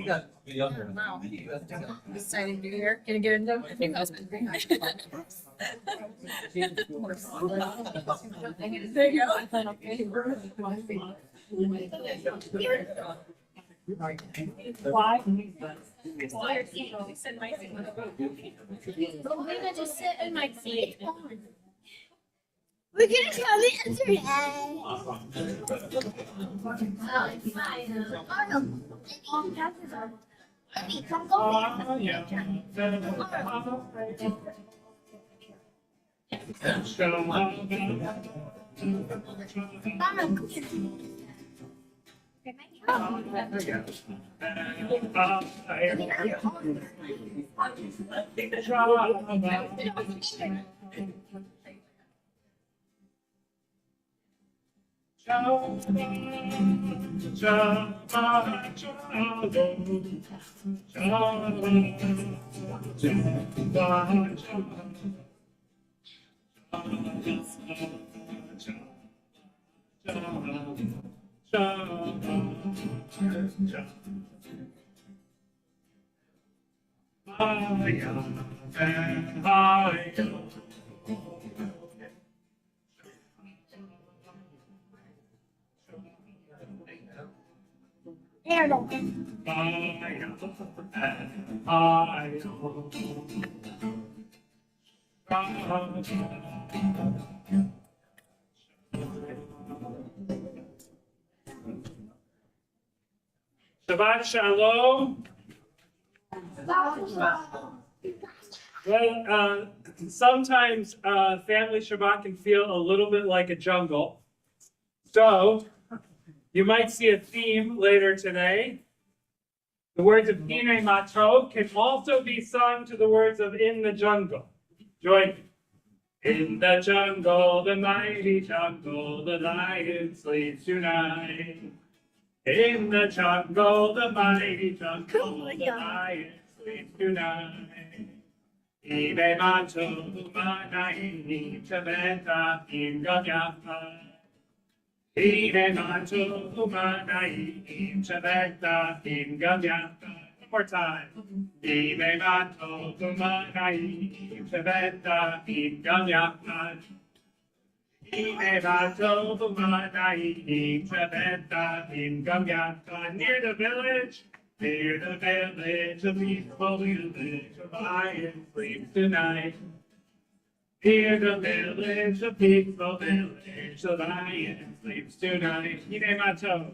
Wow. Exciting to hear. Gonna get a new husband. There you go. Why? We're gonna just sit in my seat. We're gonna come in Shabbat Shalom. Well, sometimes family Shabbat can feel a little bit like a jungle. So you might see a theme later today. The words of Hine Matov can also be sung to the words of In the Jungle. Join me. In the jungle, the mighty jungle, the lion sleeps tonight. In the jungle, the mighty jungle, the lion sleeps tonight. Hine Matov, Manai, Tabeta, Ingam Yachai. Hine Matov, Manai, Tabeta, Ingam Yachai. One more time. Hine Matov, Manai, Tabeta, Ingam Yachai. Hine Matov, Manai, Tabeta, Ingam Yachai. Near the village, a peaceful village, a lion sleeps tonight. Near the village, a peaceful village, a lion sleeps tonight. Hine Matov,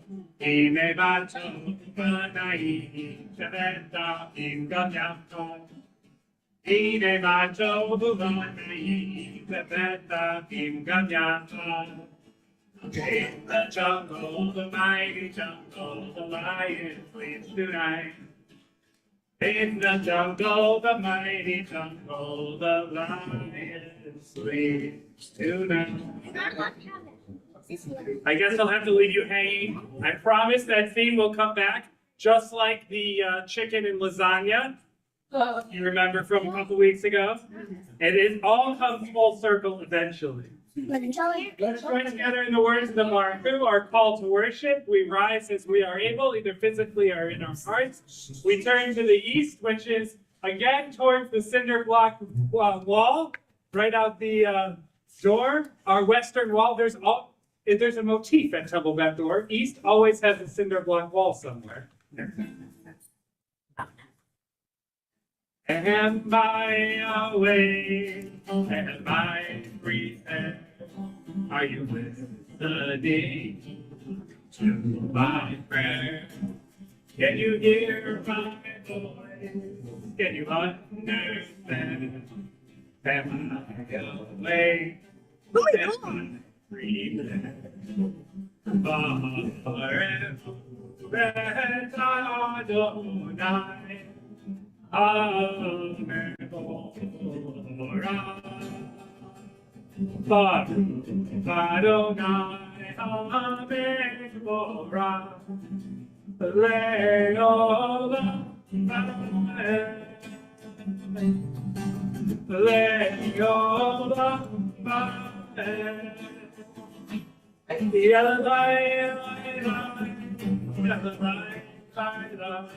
Manai, Tabeta, Ingam Yachai. Hine Matov, Manai, Tabeta, Ingam Yachai. In the jungle, the mighty jungle, the lion sleeps tonight. In the jungle, the mighty jungle, the lion sleeps tonight. I guess I'll have to leave you hanging. I promise that theme will come back, just like the chicken and lasagna. You remember from a couple weeks ago? It all comes full circle eventually. Let's join together in the words of the Baruch, our call to worship. We rise as we are able, either physically or in our hearts. We turn to the east, which is again towards the cinder block wall, right out the door. Our western wall, there's a motif at Temple Beth door. East always has a cinder block wall somewhere. Am I awake? Am I breathing? Are you listening to my prayer? Can you hear my voice? Can you understand? Am I awake? Am I breathing? Adonai. Amen. Baruch Adonai, Amen. Leolam, Amen. Leolam, Amen. And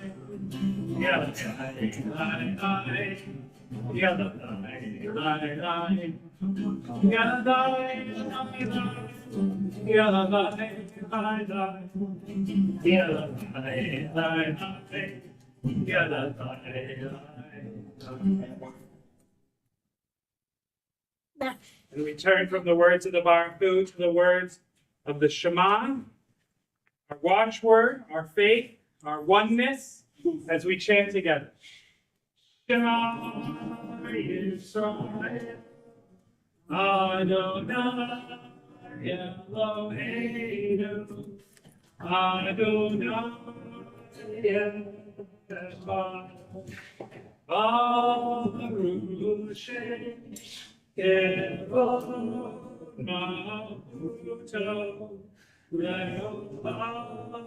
we turn from the words of the Baruch to the words of the Shema, our watchword, our faith, our oneness, as we chant together. Shema Yisrael, Adonai Eloheinu, Adonai Echad, Baruch Shem Kevod Malchuto Le'olam.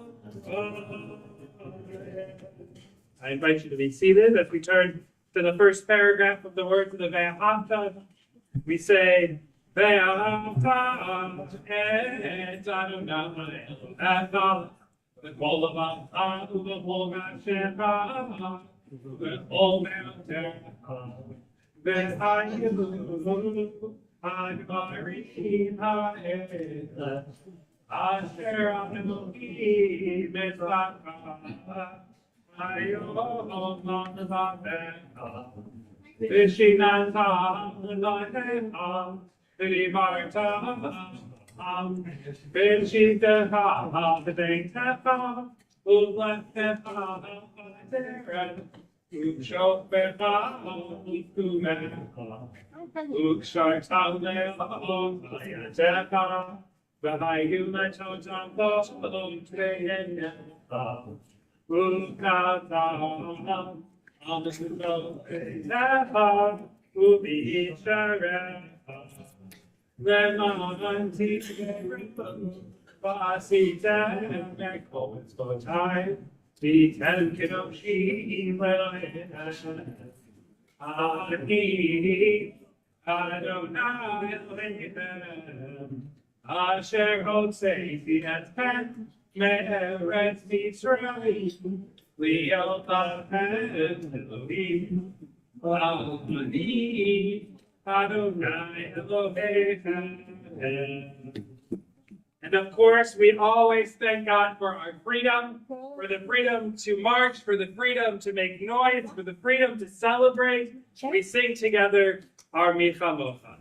I invite you to be seated as we turn to the first paragraph of the words of the Ve'ahavta. We say, Ve'ahavta et Adonai Elohecha v'kol lavacha u'v'kol gashecha v'kol me'otecha v'hayilu ha'dvarim ha'ela asher Elohim etzlacha Hayom Ma'avecha Vishinata L'Echa V'Divarta V'Shitecha V'Deitecha U'Lechecha V'Teret U'Shofecha U'Kumecha U'Ksharta Le'Otecha V'Hayu L'Totam V'Teyecha Ukata Amsuloteha Ubishareha Lemanti Vasita Mekoskotai Vitel Kidoshi Ani Adonai Elohim Asher Hotzei et Pen Me'eretz Mitzrayim Li'otahem Elohim Ani Adonai Elohim. And of course, we always thank God for our freedom, for the freedom to march, for the freedom to make noise, for the freedom to celebrate. We sing together our Michamocha.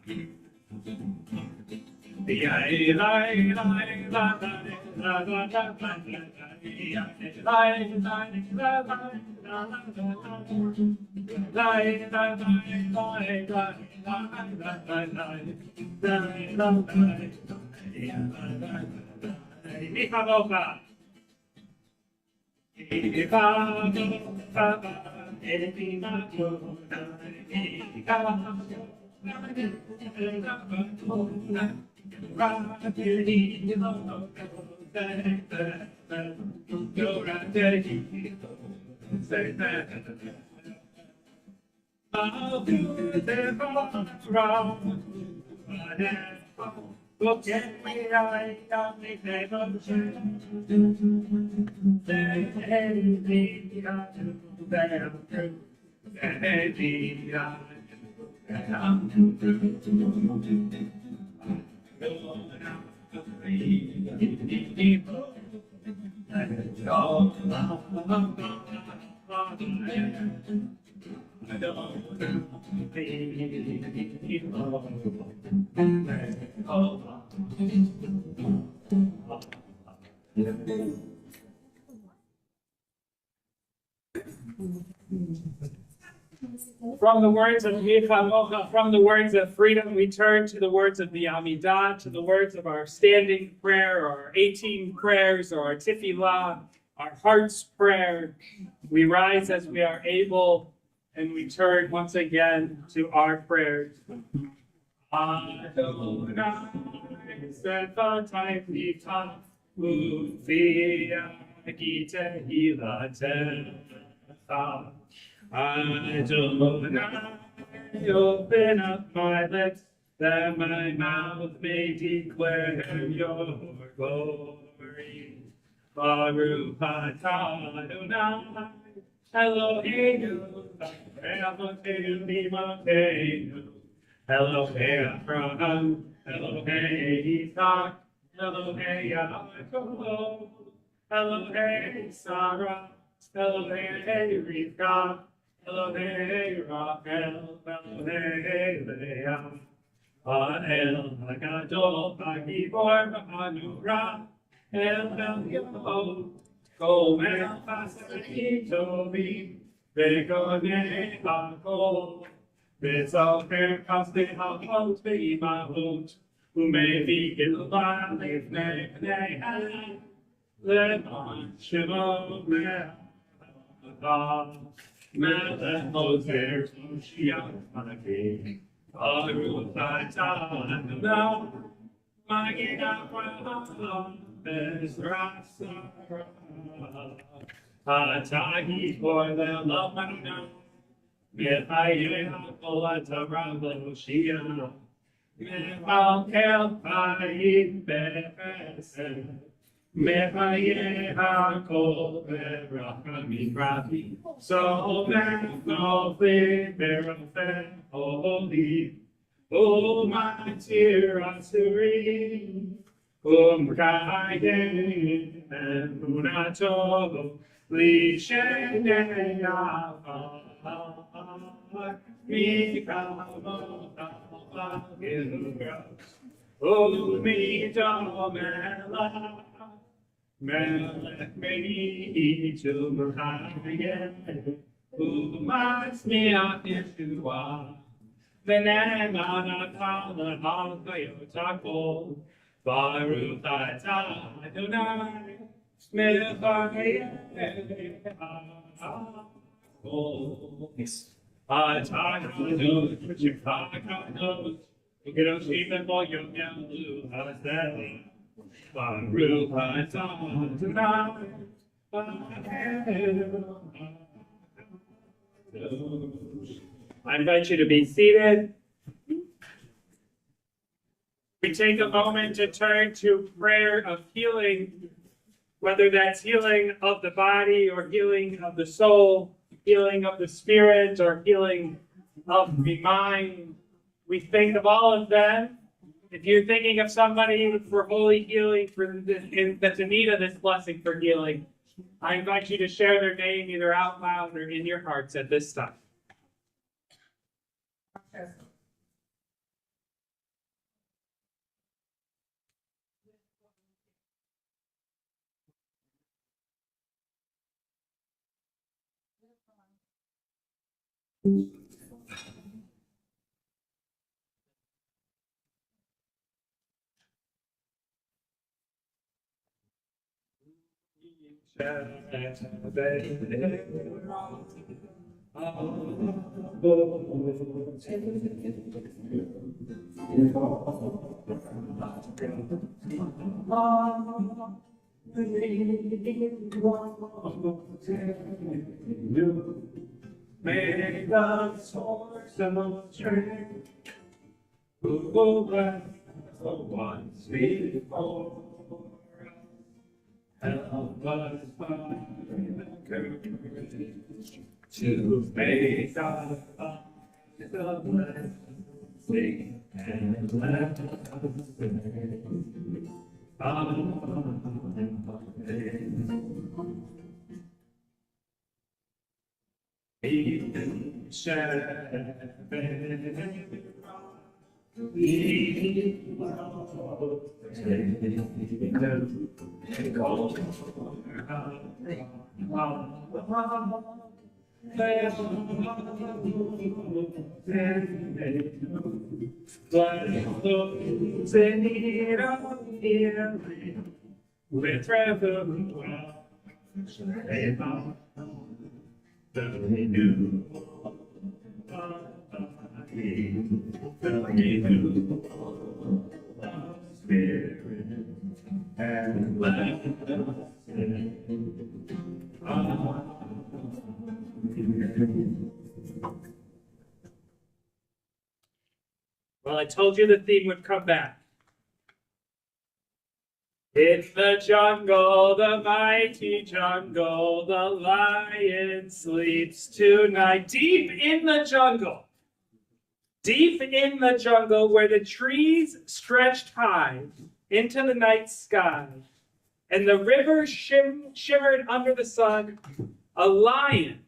From the words of Michamocha, from the words of freedom, we turn to the words of the Amidah, to the words of our standing prayer, or our 18 prayers, or our tefillah, our heart's prayer. We rise as we are able, and we turn once again to our prayers. Adonai, Sefatai Pita, Ufia, Gite Hilatecha. Adonai, open up my lips, that my mouth may declare your glory. Baruch atah Adonai, Eloheinu, Eloheinu, Eloheinu, Elohei Abraham, Elohei Isaac, Elohei Yaakov, Elohei Sarah, Elohei Rivka, Elohei Rachel, Elohei Leah, El Hagadol, Hagibor, Hanurah, El Elyon, Gomer, Pasaki, Tobi, Begonei Hakol, Bezocher, Kaste, Hakot, Beimahot, Umevi, Gilva, Lefnei, Pnei, Leman, Shemo, Me'ah, Melech, Ozer, Moshiach, Malachim, Baruch atah Adonai, Magid Avraham, Bezrat Sarah. Atah Gibor le'olam, Mechayeh hakol atah Rav Moshiach, Mechalkel chayim b'chesed, Mechayeh hakol b'rachamim rabim. So Nofli b'rofeh holy, U'matir asurim, U'mkayim emunato, L'shenei afar, Mikamo Gilgas, U'midam elah, Melech me'itu m'chayeh, U'masmiach Yeshua, V'ne'eman atah l'hakayot hakol, Baruch atah Adonai, Mechayeh hakol. Atah kadosh, v'shivcha kadosh, V'kedoshim v'kol yom ya'alu haseh. Baruch atah Adonai, I invite you to be seated. We take a moment to turn to prayer of healing, whether that's healing of the body or healing of the soul, healing of the spirit or healing of the mind. We think of all of them. If you're thinking of somebody for holy healing, that's in need of this blessing for healing, I invite you to share their name either out loud or in your hearts at this time. May the source of strength, who bless the ones before us, help us find the courage to face our lives of blessing and let us sing. Amen. With the renew, the renew of spirit, and let us sing. Well, I told you the theme would come back. In the jungle, the mighty jungle, the lion sleeps tonight. Deep in the jungle where the trees stretched high into the night sky, and the river shimmered under the sun, a lion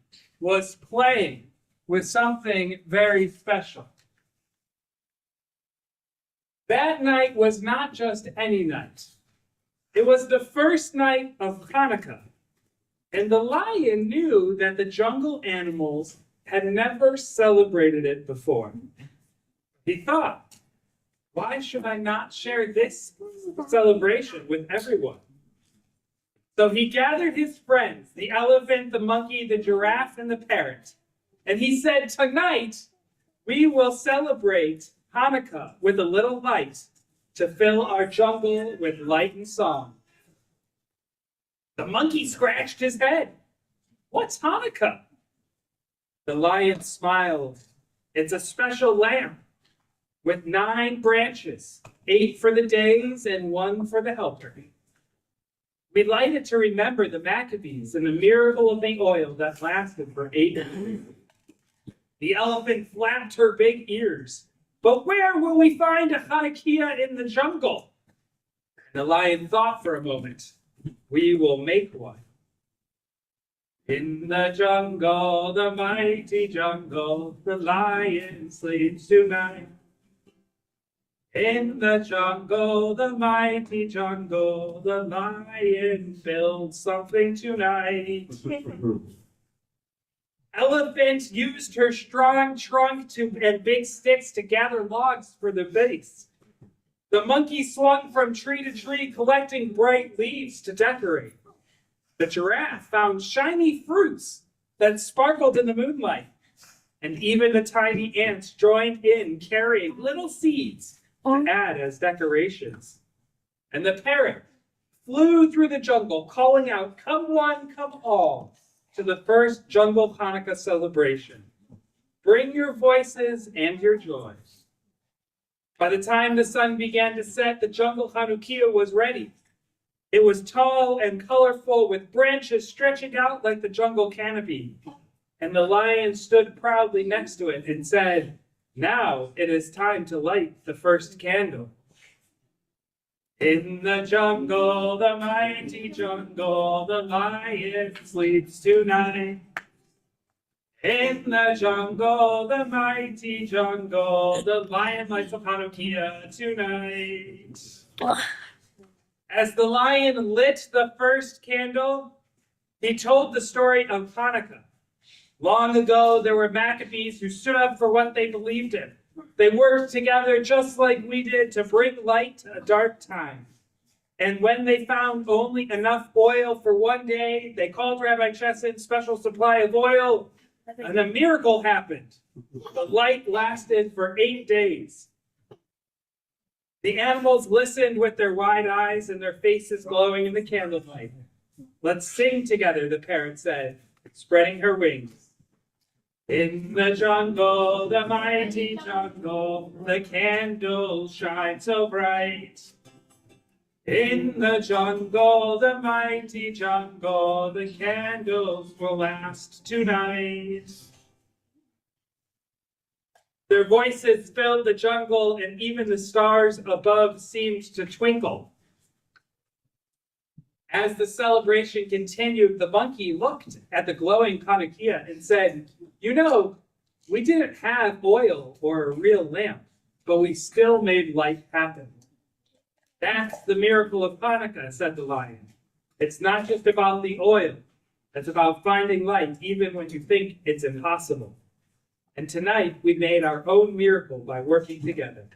was playing with something very special. That night was not just any night. It was the first night of Hanukkah, and the lion knew that the jungle animals had never celebrated it before. He thought, why should I not share this celebration with everyone? So he gathered his friends, the elephant, the monkey, the giraffe, and the parrot, and he said, tonight we will celebrate Hanukkah with a little light to fill our jungle with light and song. The monkey scratched his head. What's Hanukkah? The lion smiled. It's a special lamp with 9 branches, 8 for the days and 1 for the helper. We light it to remember the Maccabees and the miracle of the oil that lasted for 8 days. The elephant flapped her big ears. But where will we find a Hanukkah in the jungle? The lion thought for a moment. We will make one. In the jungle, the mighty jungle, the lion sleeps tonight. In the jungle, the mighty jungle, the lion builds something tonight. Elephant used her strong trunk and big sticks to gather logs for the base. The monkey swung from tree to tree, collecting bright leaves to decorate. The giraffe found shiny fruits that sparkled in the moonlight. And even the tiny ants joined in, carrying little seeds to add as decorations. And the parrot flew through the jungle, calling out, come one, come all, to the first jungle Hanukkah celebration. Bring your voices and your joys. By the time the sun began to set, the jungle Hanukkah was ready. It was tall and colorful, with branches stretching out like the jungle canopy. And the lion stood proudly next to it and said, now it is time to light the first candle. In the jungle, the mighty jungle, the lion sleeps tonight. In the jungle, the mighty jungle, the lion lights up Hanukkah tonight. As the lion lit the first candle, he told the story of Hanukkah. Long ago, there were Maccabees who stood up for what they believed in. They worked together just like we did to bring light to a dark time. And when they found only enough oil for one day, they called Rabbi Chessed's special supply of oil, and a miracle happened. The light lasted for 8 days. The animals listened with their wide eyes and their faces glowing in the candlelight. Let's sing together, the parrot said, spreading her wings. In the jungle, the mighty jungle, the candles shine so bright. In the jungle, the mighty jungle, the candles will last tonight. Their voices filled the jungle, and even the stars above seemed to twinkle. As the celebration continued, the monkey looked at the glowing Hanukkah and said, you know, we didn't have oil or a real lamp, but we still made light happen. That's the miracle of Hanukkah, said the lion. It's not just about the oil. It's about finding light even when you think it's impossible. And tonight we made our own miracle by working together.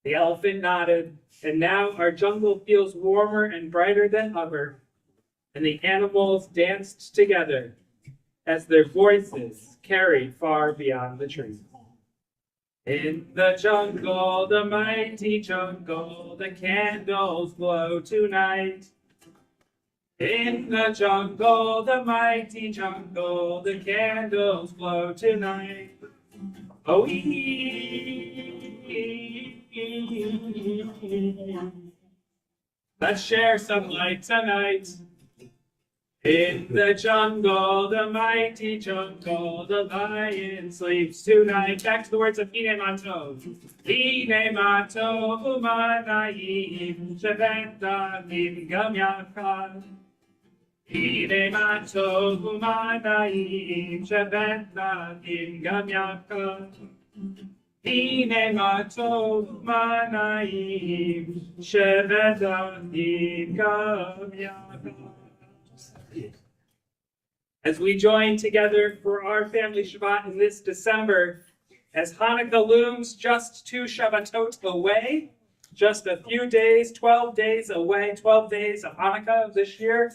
The elephant nodded, and now our jungle feels warmer and brighter than ever. And the animals danced together as their voices carried far beyond the trees. In the jungle, the mighty jungle, the candles glow tonight. In the jungle, the mighty jungle, the candles glow tonight. Oh, Let's share some light tonight. In the jungle, the mighty jungle, the lion sleeps tonight. Back to the words of Ine Mato. Ine Mato, Umanaim, Sheventa, Nim Yaka. Ine Mato, Umanaim, Sheventa, Nim Yaka. Ine Mato, Umanaim, Sheventa, Nim Yaka. As we join together for our family Shabbat in this December, as Hanukkah looms just 2 Shabbatot away, just a few days, 12 days away, 12 days of Hanukkah this year,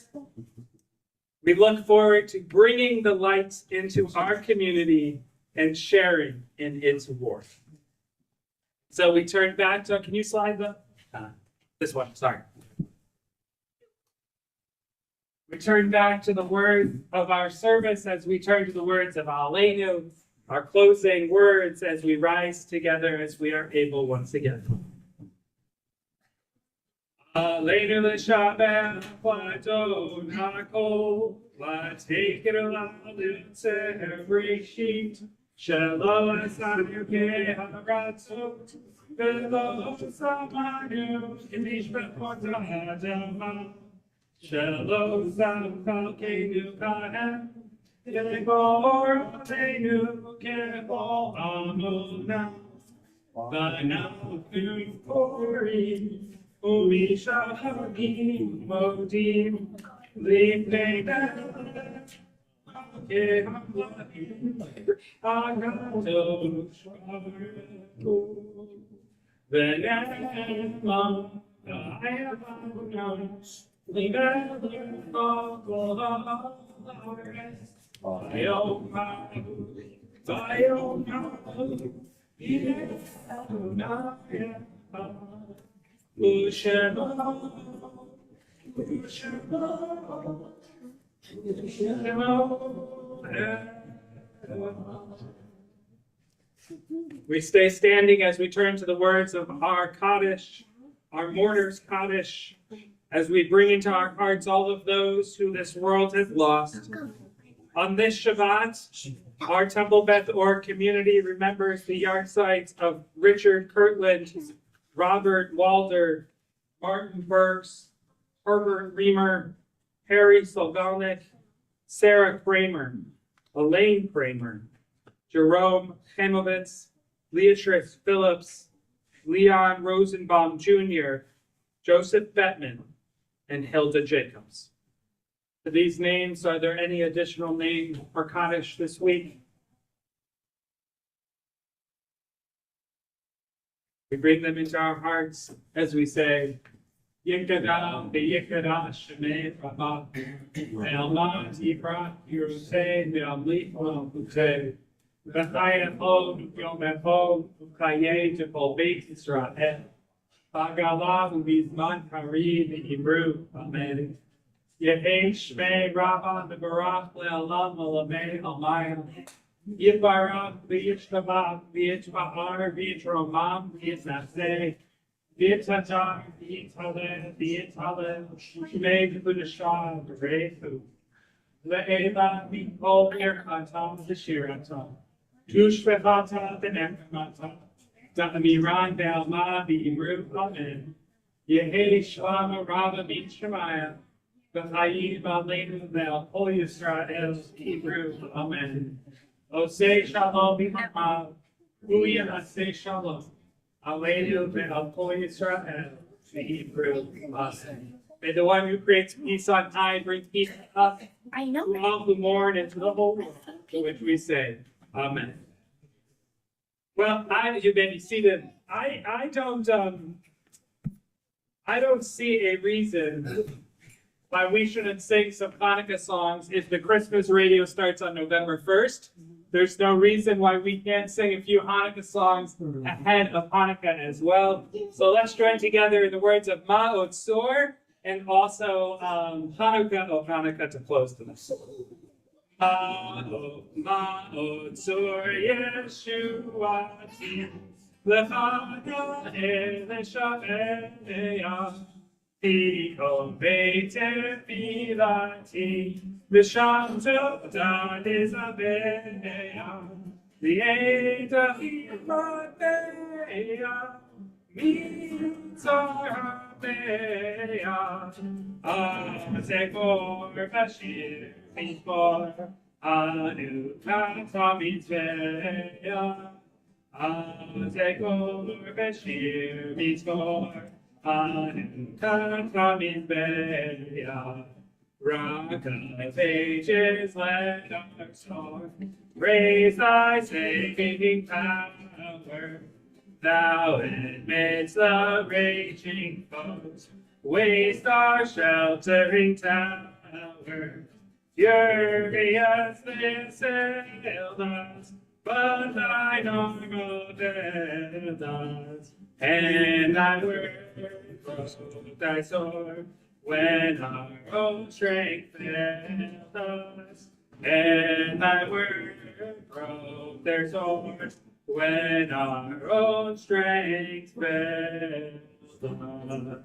we look forward to bringing the light into our community and sharing in its warmth. So we turn back to, can you slide this one, sorry. We turn back to the word of our service as we turn to the words of Aleinu, our closing words as we rise together as we are able once again. Aleinu l'shabbat v'adon hakol, v'teker l'alutzer breshit, shelo asanu keharatzot, v'lo samanu k'mishpachot ha'adamah. Shalom Salkeinu Kahem, Yegor Teinu Kebol Amuna, Vanau Kuri, Umishahim Modim, Lipnei Beth, Kehamlahim, Agato Shvarku, Venema, Ayabanos. We stay standing as we turn to the words of our Kaddish, our mourners' Kaddish, as we bring into our hearts all of those who this world has lost. On this Shabbat, our Temple Beth Or community remembers the yahrzeit of Richard Kirtland, Robert Walder, Martin Burks, Herbert Reamer, Harry Solgalnik, Sarah Kramer, Elaine Kramer, Jerome Chemovitz, Leatrice Phillips, Leon Rosenbaum Jr., Joseph Bettman, and Hilda Jacobs. To these names, are there any additional names for Kaddish this week? We bring them into our hearts as we say, Yikada, Yikada, Shemei, Rabba, Elma, Yikra, Yerusei, Neamli, Pute, Bethayah, Hod, Yom Echod, Ukaye, Jepol, Beit Israel. Hagalav Bizman Karim Hebrew. Amen. Yehi Shmei Rabba Nebarach Le'alam Lamed Almayim. Yibarach V'yishtabach V'yitba'ar V'yitromam V'yitzaseh V'yitatar V'yitaleh V'yitaleh Shmei Kudashah V'refu Le'eva V'kol Erchatam V'shiratam Tushvechata V'nekamatam Da'amiran Be'alma V'imru Amen. Yehi Shlama Rabba V'Shemaya V'chayim Aleinu Ve'al Yisrael Hebrew Amen. Osei Shalom B'Mamav Uya Asei Shalom Aleinu Ve'al Yisrael Hebrew Amen. May the one who creates peace on high bring peace to us, to all who mourn, and to the whole world, to which we say Amen. Well, you may be seated. I don't see a reason why we shouldn't sing some Hanukkah songs if the Christmas radio starts on November 1st. There's no reason why we can't sing a few Hanukkah songs ahead of Hanukkah as well. So let's join together in the words of Ma'od Sor and also Hanukkah to close the night. Ma'od Sor Yeshuati L'chaka Eleshaveya Pico Bete Pilati, Mishanto da Isabella, Lieta Himatea, Mizarabea, Azekor Bashir, Mizbor, Anukata Mitzvea, Azekor Bashir, Mizbor, Anukataminbeya, Rock of ages, let our song raise thy saving power. Thou amidst the raging foes, waste our sheltering tower. Furious they assailed us, but thine arm availed us. And thy word broke thy sword when our own strength failed us. And thy word broke their swords when our own strength failed us.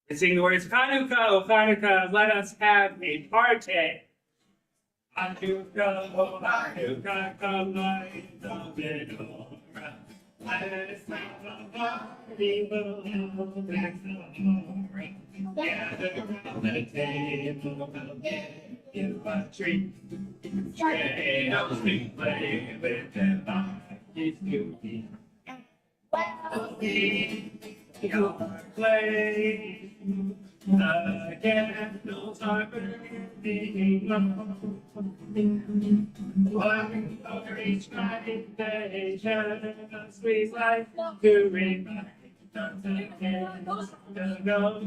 And sing the words, Hanukkah, O Hanukkah, let us have a party. Hanukkah, O Hanukkah, come light the menorah. Let's have a party, we'll have the menorah. Gather round the table, we'll give you a treat. Trade of sweet play with them monkeys to eat. Your play, the candles are burning low. One for each night, they share a sweet life to remind us again to go.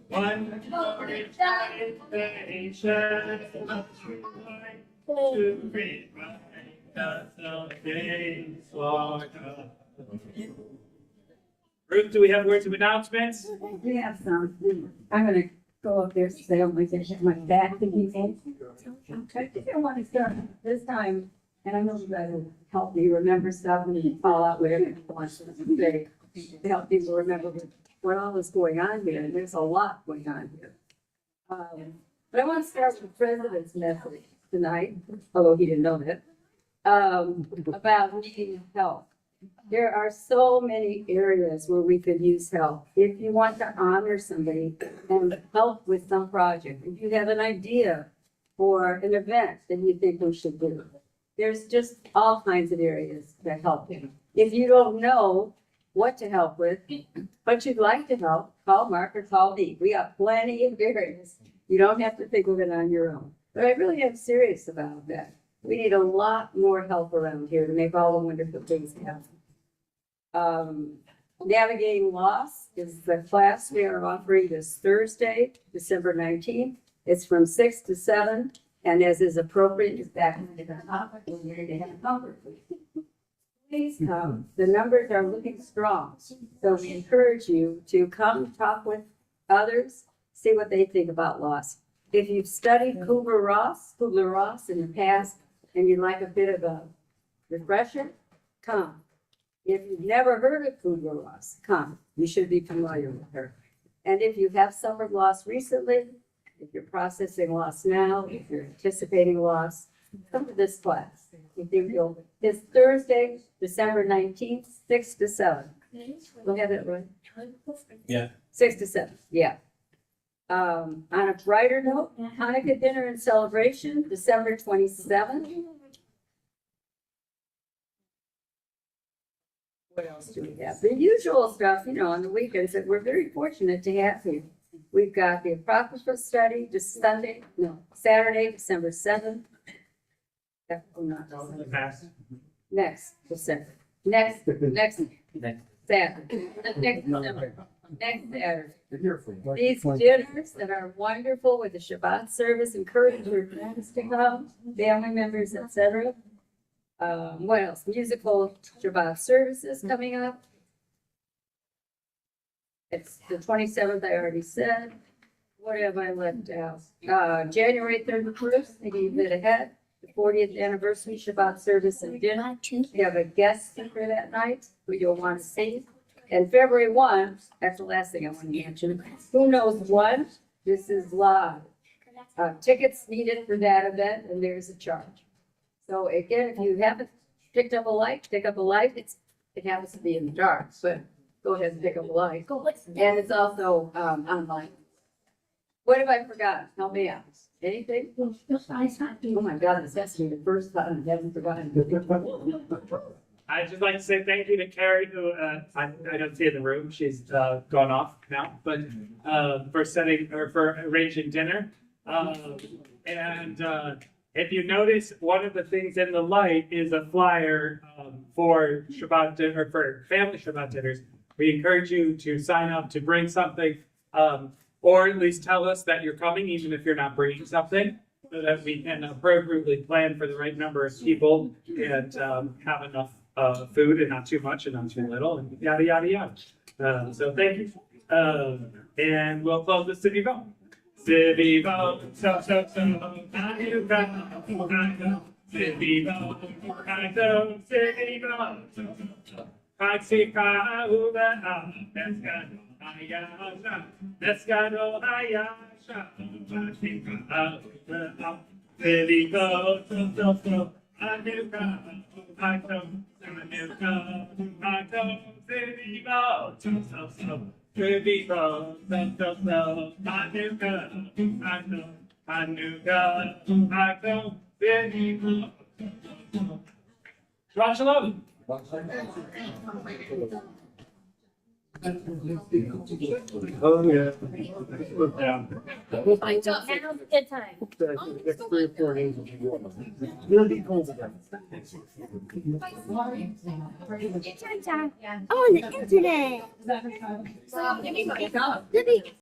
One for each night, they share a sweet life to remind us of days long gone. Ruth, do we have words of announcements? We have some. I'm gonna go up there so I don't like to hit my back to people. I think I want to start this time, and I know you guys will help me remember stuff and call out whatever you want to say to help people remember what all is going on here. And there's a lot going on here. But I want to start with the president's message tonight, although he didn't know that, about needing help. There are so many areas where we could use help. If you want to honor somebody and help with some project, if you have an idea for an event that you think we should do, there's just all kinds of areas to help you. If you don't know what to help with, but you'd like to help, call Mark or call me. We got plenty of areas. You don't have to think of it on your own. But I really am serious about that. We need a lot more help around here to make all the wonderful things happen. Navigating Loss is the class we are offering this Thursday, December 19th. It's from 6 to 7, and as is appropriate, it's back into the topic. We're here to have comfort. Please come. The numbers are looking strong, so we encourage you to come talk with others, see what they think about loss. If you've studied Kubler-Ross in the past, and you'd like a bit of a refresher, come. If you've never heard of Kubler-Ross, come. You should be familiar with her. And if you have suffered loss recently, if you're processing loss now, if you're anticipating loss, come to this class. It's Thursday, December 19th, 6 to 7. We'll have it right. Yeah. 6 to 7, yeah. On a brighter note, Hanukkah dinner and celebration, December 27th. What else do we have? The usual stuff, on the weekends that we're very fortunate to have here. We've got the Apocrypha study just Saturday, December 7th. Next December. Next Saturday. Next December. Next Saturday. These dinners that are wonderful with the Shabbat service, encourage your friends to come, family members, etc. What else? Musical Shabbat services coming up. It's the 27th, I already said. What have I left out? January 31st, maybe a bit ahead, the 40th anniversary Shabbat service and dinner. We have a guest speaker that night who you'll want to see. And February 1, that's the last thing I want to mention. Who knows what? This is live. Tickets needed for that event, and there's a charge. So again, if you haven't picked up a light, pick up a light. It happens to be in the dark, but go ahead and pick up a light. And it's also online. What have I forgotten? Help me out. Anything? Oh my God, this has to be the first time I haven't forgotten. I'd just like to say thank you to Carrie, who I don't see in the room. She's gone off now, but for setting or for arranging dinner. And if you notice, one of the things in the light is a flyer for Shabbat dinner, for family Shabbat dinners. We encourage you to sign up to bring something, or at least tell us that you're coming, even if you're not bringing something, so that we can appropriately plan for the right number of people and have enough food and not too much and not too little, and yada, yada, yada. So thank you. And we'll close the city vote. City vote, so, I do go. City vote, I do, city vote, so. Katsika uba, Descano hayasha, Katsika uba, city vote, so, I do go. I don't, I don't, city vote, so. City vote, so, I do go. I do go. I don't, city vote. Shabbat shalom. Oh, yeah. Yeah. Now's a good time. Next 3 or 4 days will be warm. It'll be cold again. On the internet.